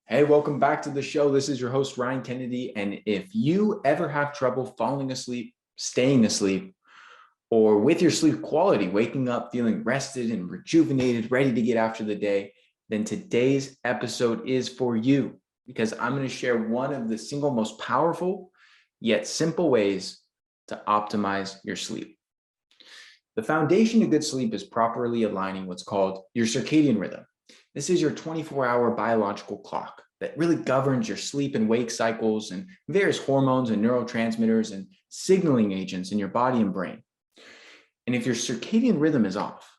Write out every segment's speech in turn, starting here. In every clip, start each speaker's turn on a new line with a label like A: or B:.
A: Hey, welcome back to the show. This is your host, Ryan Kennedy. And if you ever have trouble falling asleep, staying asleep, or with your sleep quality, waking up feeling rested and rejuvenated, ready to get after the day, then today's episode is for you because I'm going to share one of the single most powerful yet simple ways to optimize your sleep. The foundation of good sleep is properly aligning what's called your circadian rhythm. This is your 24-hour biological clock that really governs your sleep and wake cycles and various hormones and neurotransmitters and signaling agents in your body and brain. And if your circadian rhythm is off,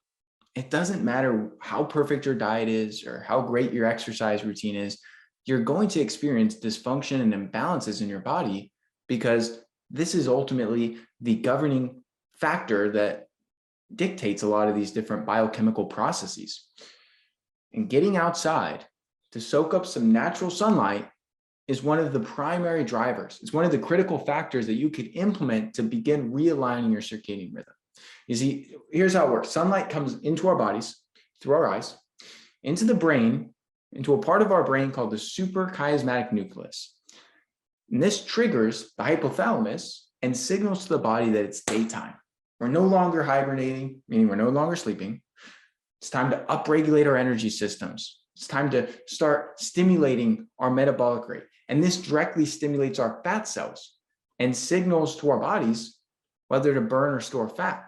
A: it doesn't matter how perfect your diet is or how great your exercise routine is, you're going to experience dysfunction and imbalances in your body because this is ultimately the governing factor that dictates a lot of these different biochemical processes. And getting outside to soak up some natural sunlight is one of the primary drivers. It's one of the critical factors that you could implement to begin realigning your circadian rhythm. You see, here's how it works. Sunlight comes into our bodies, through our eyes, into the brain, into a part of our brain called the suprachiasmatic nucleus. And this triggers the hypothalamus and signals to the body that it's daytime. We're no longer hibernating, meaning we're no longer sleeping. It's time to upregulate our energy systems. It's time to start stimulating our metabolic rate. And this directly stimulates our fat cells and signals to our bodies whether to burn or store fat.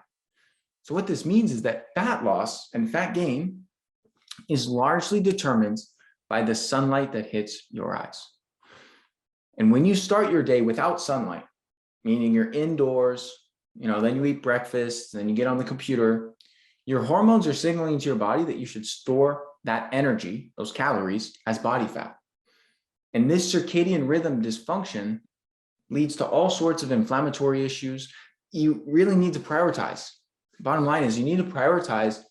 A: So what this means is that fat loss and fat gain is largely determined by the sunlight that hits your eyes. And when you start your day without sunlight, meaning you're indoors, then you eat breakfast, then you get on the computer, your hormones are signaling to your body that you should store that energy, those calories, as body fat. And this circadian rhythm dysfunction leads to all sorts of inflammatory issues. You really need to prioritize. Bottom line is you need to prioritize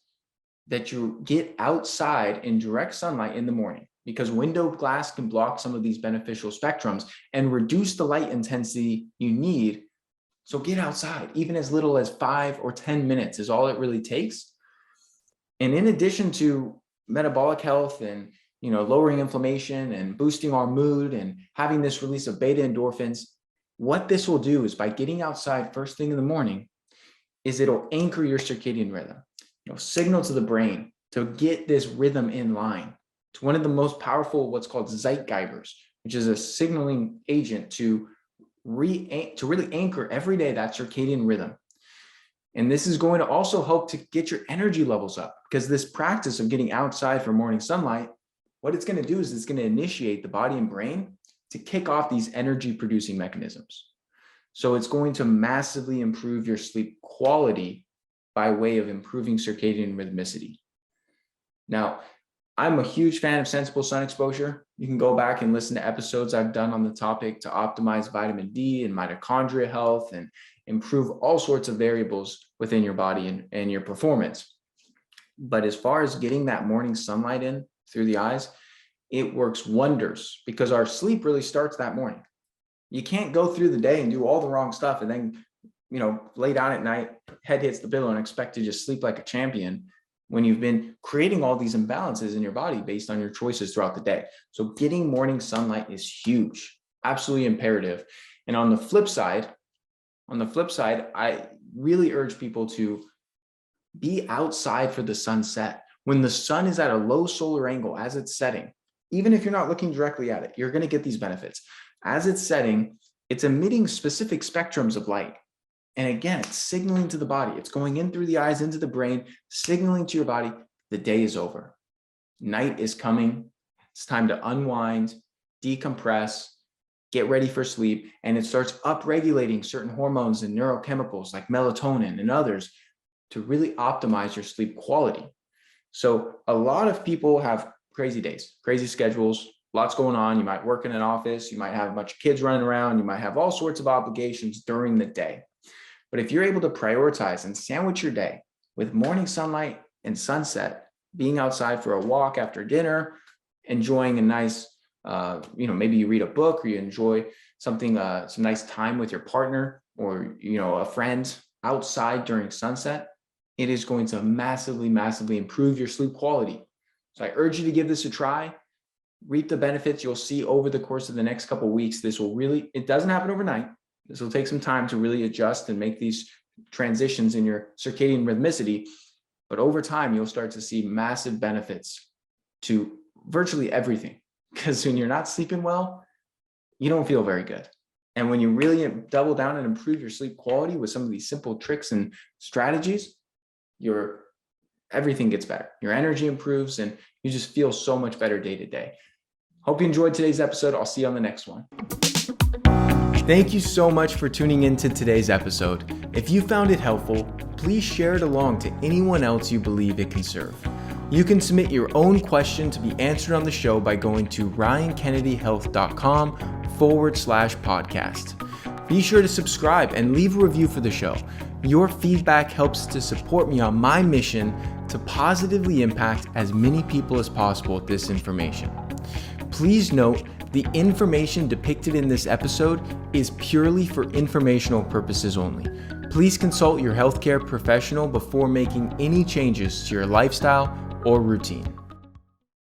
A: that you get outside in direct sunlight in the morning because window glass can block some of these beneficial spectrums and reduce the light intensity you need. So get outside, even as little as 5 or 10 minutes is all it really takes. And in addition to metabolic health and lowering inflammation and boosting our mood and having this release of beta endorphins, what this will do is by getting outside first thing in the morning is it'll anchor your circadian rhythm. Signal to the brain to get this rhythm in line. It's one of the most powerful what's called zeitgebers, which is a signaling agent to really anchor every day that circadian rhythm. And this is going to also help to get your energy levels up because this practice of getting outside for morning sunlight, what it's going to do is it's going to initiate the body and brain to kick off these energy producing mechanisms. So it's going to massively improve your sleep quality by way of improving circadian rhythmicity. Now, I'm a huge fan of sensible sun exposure. You can go back and listen to episodes I've done on the topic to optimize vitamin D and mitochondria health and improve all sorts of variables within your body and your performance. But as far as getting that morning sunlight in through the eyes, it works wonders because our sleep really starts that morning. You can't go through the day and do all the wrong stuff and then, lay down at night, head hits the pillow and expect to just sleep like a champion when you've been creating all these imbalances in your body based on your choices throughout the day. So getting morning sunlight is huge, absolutely imperative. And on the flip side, I really urge people to be outside for the sunset. When the sun is at a low solar angle as it's setting, even if you're not looking directly at it, you're going to get these benefits. As it's setting, it's emitting specific spectrums of light. And again, it's signaling to the body. It's going in through the eyes, into the brain, signaling to your body, the day is over. Night is coming. It's time to unwind, decompress, get ready for sleep. And it starts upregulating certain hormones and neurochemicals like melatonin and others to really optimize your sleep quality. So a lot of people have crazy days, crazy schedules, lots going on. You might work in an office. You might have a bunch of kids running around. You might have all sorts of obligations during the day. But if you're able to prioritize and sandwich your day with morning sunlight and sunset, being outside for a walk after dinner, enjoying a nice, maybe you read a book or you enjoy something, some nice time with your partner or, a friend outside during sunset, it is going to massively, massively improve your sleep quality. So I urge you to give this a try. reap the benefits you'll see over the course of the next couple of weeks. It doesn't happen overnight. This will take some time to really adjust and make these transitions in your circadian rhythmicity. But over time, you'll start to see massive benefits to virtually everything. Because when you're not sleeping well, you don't feel very good. And when you really double down and improve your sleep quality with some of these simple tricks and strategies, everything gets better. Your energy improves and you just feel so much better day to day. Hope you enjoyed today's episode. I'll see you on the next one. Thank you so much for tuning into today's episode. If you found it helpful, please share it along to anyone else you believe it can serve. You can submit your own question to be answered on the show by going to ryankennedyhealth.com/podcast. Be sure to subscribe and leave a review for the show. Your feedback helps to support me on my mission to positively impact as many people as possible with this information. Please note, the information depicted in this episode is purely for informational purposes only. Please consult your healthcare professional before making any changes to your lifestyle or routine.